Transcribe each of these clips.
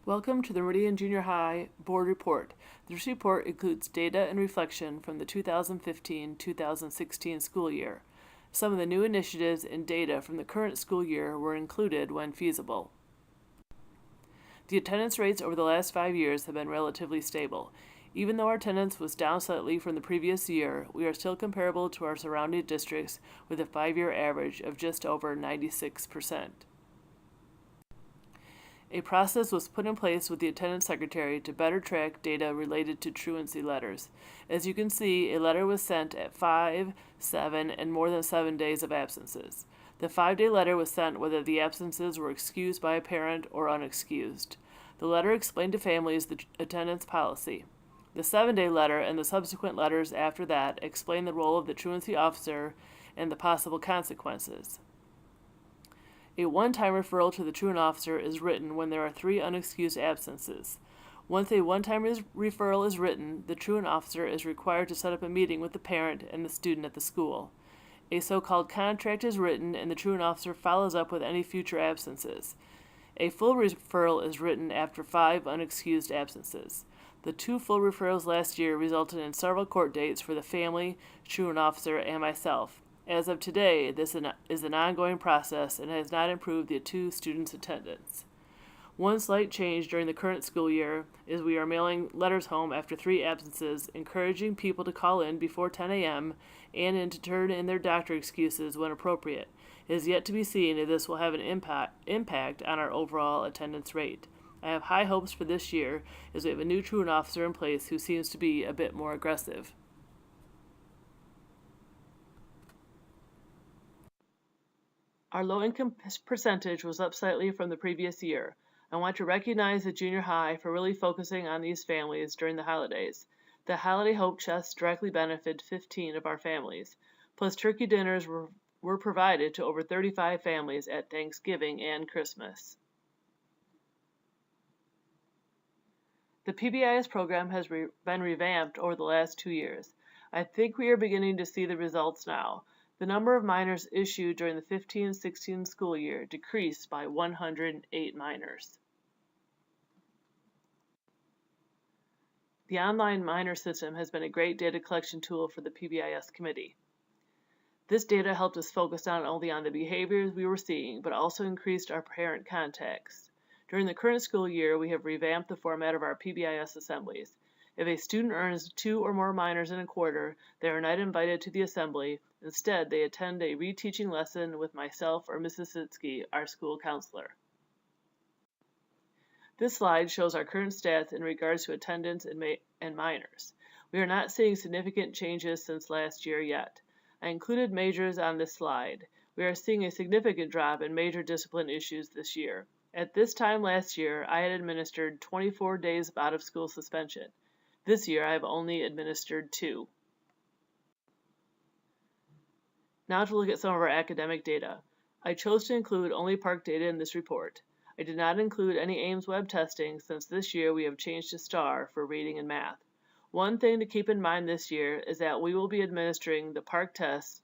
Welcome to the Meridian Junior High Board Report. This report includes data and reflection from the 2015-2016 school year. Some of the new initiatives and data from the current school year were included when feasible. The attendance rates over the last 5 years have been relatively stable. Even though our attendance was down slightly from the previous year, we are still comparable to our surrounding districts with a 5-year average of just over 96%. A process was put in place with the attendance secretary to better track data related to truancy letters. As you can see, a letter was sent at 5, 7, and more than 7 days of absences. The 5-day letter was sent whether the absences were excused by a parent or unexcused. The letter explained to families the attendance policy. The 7-day letter and the subsequent letters after that explain the role of the truancy officer and the possible consequences. A one-time referral to the truant officer is written when there are 3 unexcused absences. Once a one-time referral is written, the truant officer is required to set up a meeting with the parent and the student at the school. A so-called contract is written and the truant officer follows up with any future absences. A full referral is written after 5 unexcused absences. The 2 full referrals last year resulted in several court dates for the family, truant officer, and myself. As of today, this is an ongoing process and has not improved the 2 students' attendance. One slight change during the current school year is we are mailing letters home after 3 absences, encouraging people to call in before 10 a.m. and to turn in their doctor excuses when appropriate. It is yet to be seen if this will have an impact on our overall attendance rate. I have high hopes for this year as we have a new truant officer in place who seems to be a bit more aggressive. Our low-income percentage was up slightly from the previous year. I want to recognize the junior high for really focusing on these families during the holidays. The Holiday Hope Chest directly benefited 15 of our families, plus turkey dinners were provided to over 35 families at Thanksgiving and Christmas. The PBIS program has been revamped over the last 2 years. I think we are beginning to see the results now. The number of minors issued during the 15-16 school year decreased by 108 minors. The online minor system has been a great data collection tool for the PBIS committee. This data helped us focus not only on the behaviors we were seeing, but also increased our parent contacts. During the current school year, we have revamped the format of our PBIS assemblies. If a student earns 2 or more minors in a quarter, they are not invited to the assembly. Instead, they attend a reteaching lesson with myself or Mrs. Sitsky, our school counselor. This slide shows our current stats in regards to attendance and minors. We are not seeing significant changes since last year yet. I included majors on this slide. We are seeing a significant drop in major discipline issues this year. At this time last year, I had administered 24 days of out-of-school suspension. This year, I have only administered 2. Now to look at some of our academic data. I chose to include only PARCC data in this report. I did not include any Ames web testing since this year we have changed to STAR for reading and math. One thing to keep in mind this year is that we will be administering the PARCC test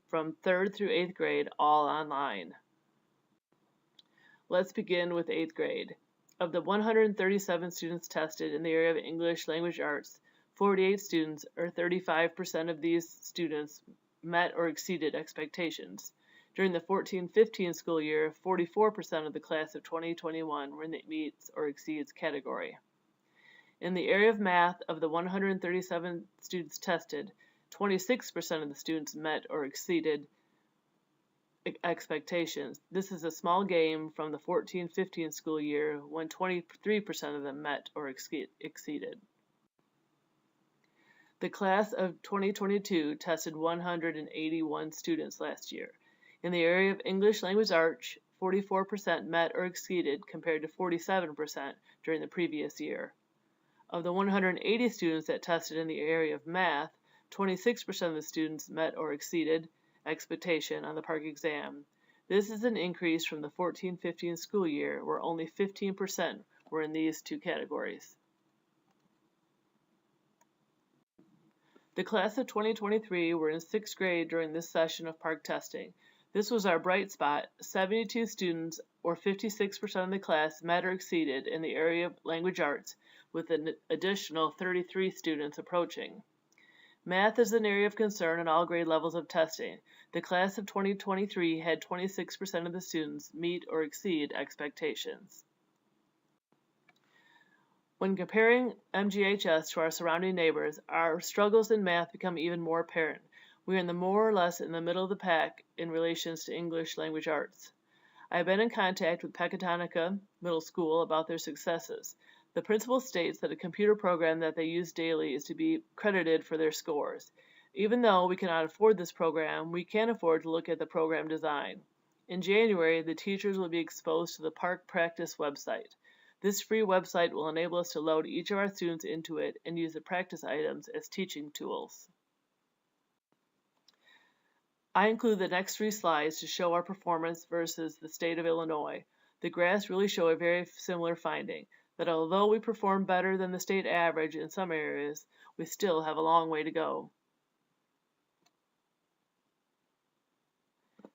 from 3rd through 8th grade all online. Let's begin with 8th grade. Of the 137 students tested in the area of English Language Arts, 48 students, or 35% of these students, met or exceeded expectations. During the 14-15 school year, 44% of the class of 2021 were in the meets or exceeds category. In the area of math, of the 137 students tested, 26% of the students met or exceeded expectations. This is a small gain from the 14-15 school year when 23% of them met or exceeded. The class of 2022 tested 181 students last year. In the area of English Language Arts, 44% met or exceeded compared to 47% during the previous year. Of the 180 students that tested in the area of math, 26% of the students met or exceeded expectation on the PARCC exam. This is an increase from the 14-15 school year where only 15% were in these 2 categories. The class of 2023 were in 6th grade during this session of PARCC testing. This was our bright spot. 72 students, or 56% of the class, met or exceeded in the area of language arts, with an additional 33 students approaching. Math is an area of concern in all grade levels of testing. The class of 2023 had 26% of the students meet or exceed expectations. When comparing MGHS to our surrounding neighbors, our struggles in math become even more apparent. We are more or less in the middle of the pack in relations to English language arts. I have been in contact with Pecatonica Middle School about their successes. The principal states that a computer program that they use daily is to be credited for their scores. Even though we cannot afford this program, we can afford to look at the program design. In January, the teachers will be exposed to the PARCC website. This free website will enable us to load each of our students into it and use the practice items as teaching tools. I include the next 3 slides to show our performance versus the state of Illinois. The graphs really show a very similar finding, that although we perform better than the state average in some areas, we still have a long way to go.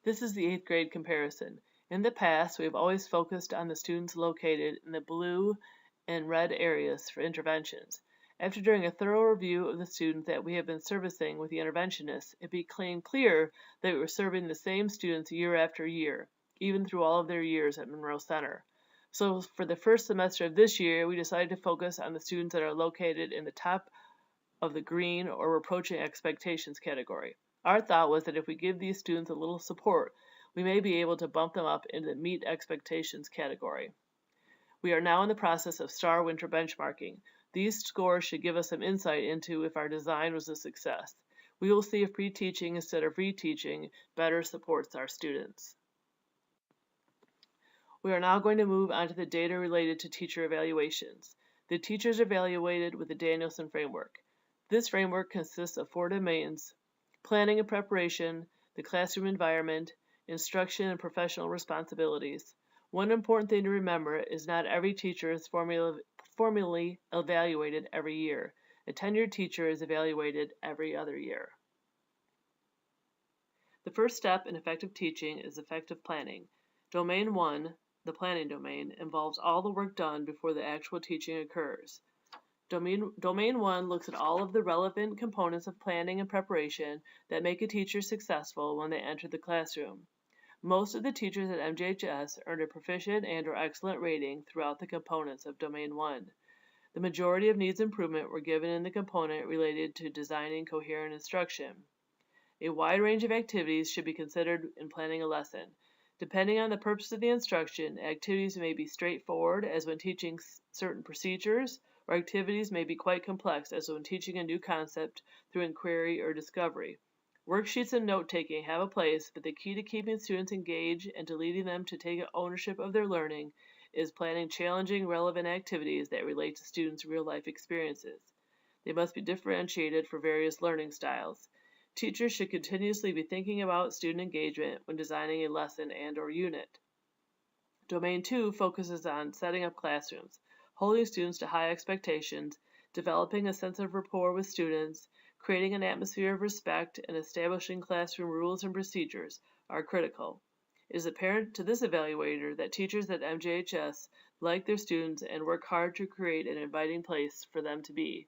This is the 8th grade comparison. In the past, we have always focused on the students located in the blue and red areas for interventions. After doing a thorough review of the students that we have been servicing with the interventionists, it became clear that we were serving the same students year after year, even through all of their years at Monroe Center. So for the first semester of this year, we decided to focus on the students that are located in the top of the green or approaching expectations category. Our thought was that if we give these students a little support, we may be able to bump them up into the meet expectations category. We are now in the process of STAR winter benchmarking. These scores should give us some insight into if our design was a success. We will see if pre-teaching instead of reteaching better supports our students. We are now going to move on to the data related to teacher evaluations. The teachers are evaluated with the Danielson Framework. This framework consists of 4 domains: planning and preparation, the classroom environment, instruction and professional responsibilities. One important thing to remember is not every teacher is formally evaluated every year. A tenured teacher is evaluated every other year. The first step in effective teaching is effective planning. Domain 1, the planning domain, involves all the work done before the actual teaching occurs. Domain 1 looks at all of the relevant components of planning and preparation that make a teacher successful when they enter the classroom. Most of the teachers at MGHS earned a proficient and/or excellent rating throughout the components of Domain 1. The majority of needs improvement were given in the component related to designing coherent instruction. A wide range of activities should be considered in planning a lesson. Depending on the purpose of the instruction, activities may be straightforward, as when teaching certain procedures, or activities may be quite complex, as when teaching a new concept through inquiry or discovery. Worksheets and note-taking have a place, but the key to keeping students engaged and to leading them to take ownership of their learning is planning challenging, relevant activities that relate to students' real-life experiences. They must be differentiated for various learning styles. Teachers should continuously be thinking about student engagement when designing a lesson and/or unit. Domain 2 focuses on setting up classrooms, holding students to high expectations, developing a sense of rapport with students, creating an atmosphere of respect, and establishing classroom rules and procedures are critical. It is apparent to this evaluator that teachers at MJHS like their students and work hard to create an inviting place for them to be.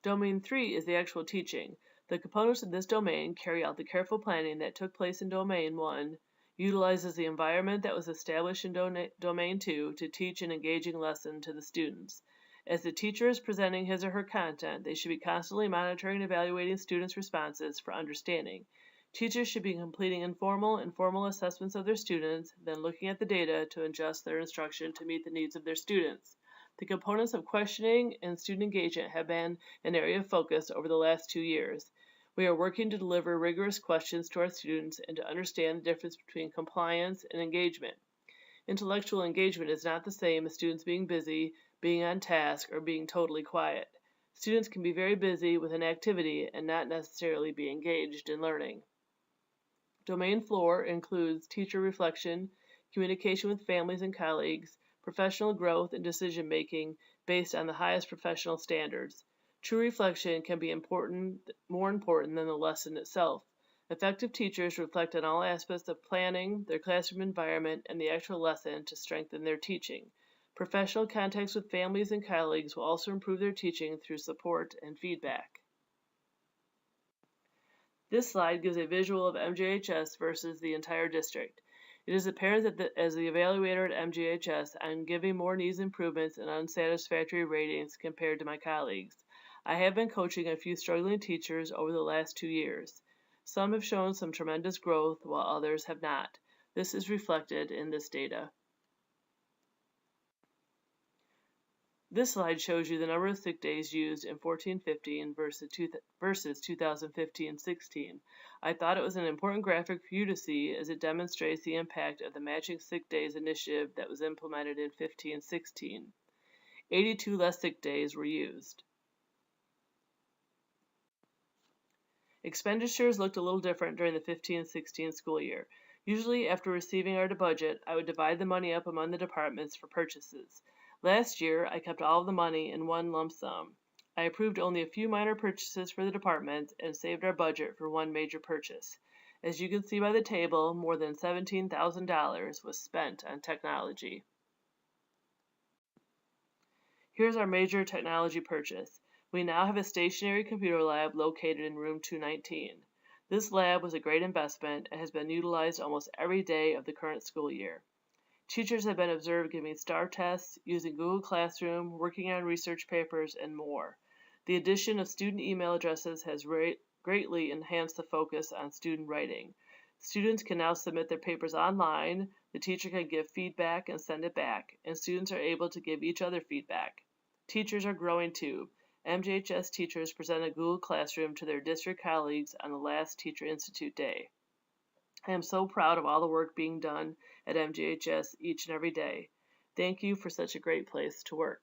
Domain 3 is the actual teaching. The components of this domain carry out the careful planning that took place in Domain 1, utilizes the environment that was established in Domain 2 to teach an engaging lesson to the students. As the teacher is presenting his or her content, they should be constantly monitoring and evaluating students' responses for understanding. Teachers should be completing informal and formal assessments of their students, then looking at the data to adjust their instruction to meet the needs of their students. The components of questioning and student engagement have been an area of focus over the last 2 years. We are working to deliver rigorous questions to our students and to understand the difference between compliance and engagement. Intellectual engagement is not the same as students being busy, being on task, or being totally quiet. Students can be very busy with an activity and not necessarily be engaged in learning. Domain 4 includes teacher reflection, communication with families and colleagues, professional growth and decision-making based on the highest professional standards. True reflection can be more important than the lesson itself. Effective teachers reflect on all aspects of planning, their classroom environment, and the actual lesson to strengthen their teaching. Professional contacts with families and colleagues will also improve their teaching through support and feedback. This slide gives a visual of MGHS versus the entire district. It is apparent that as the evaluator at MGHS, I'm giving more needs improvements and unsatisfactory ratings compared to my colleagues. I have been coaching a few struggling teachers over the last 2 years. Some have shown some tremendous growth, while others have not. This is reflected in this data. This slide shows you the number of sick days used in 14-15 versus 2015-16. I thought it was an important graphic for you to see as it demonstrates the impact of the Matching Sick Days initiative that was implemented in 15-16. 82 less sick days were used. Expenditures looked a little different during the 15-16 school year. Usually, after receiving our budget, I would divide the money up among the departments for purchases. Last year, I kept all of the money in one lump sum. I approved only a few minor purchases for the department and saved our budget for one major purchase. As you can see by the table, more than $17,000 was spent on technology. Here's our major technology purchase. We now have a stationary computer lab located in room 219. This lab was a great investment and has been utilized almost every day of the current school year. Teachers have been observed giving STAR tests, using Google Classroom, working on research papers, and more. The addition of student email addresses has greatly enhanced the focus on student writing. Students can now submit their papers online, the teacher can give feedback and send it back, and students are able to give each other feedback. Teachers are growing too. MGHS teachers presented Google Classroom to their district colleagues on the last Teacher Institute Day. I am so proud of all the work being done at MGHS each and every day. Thank you for such a great place to work.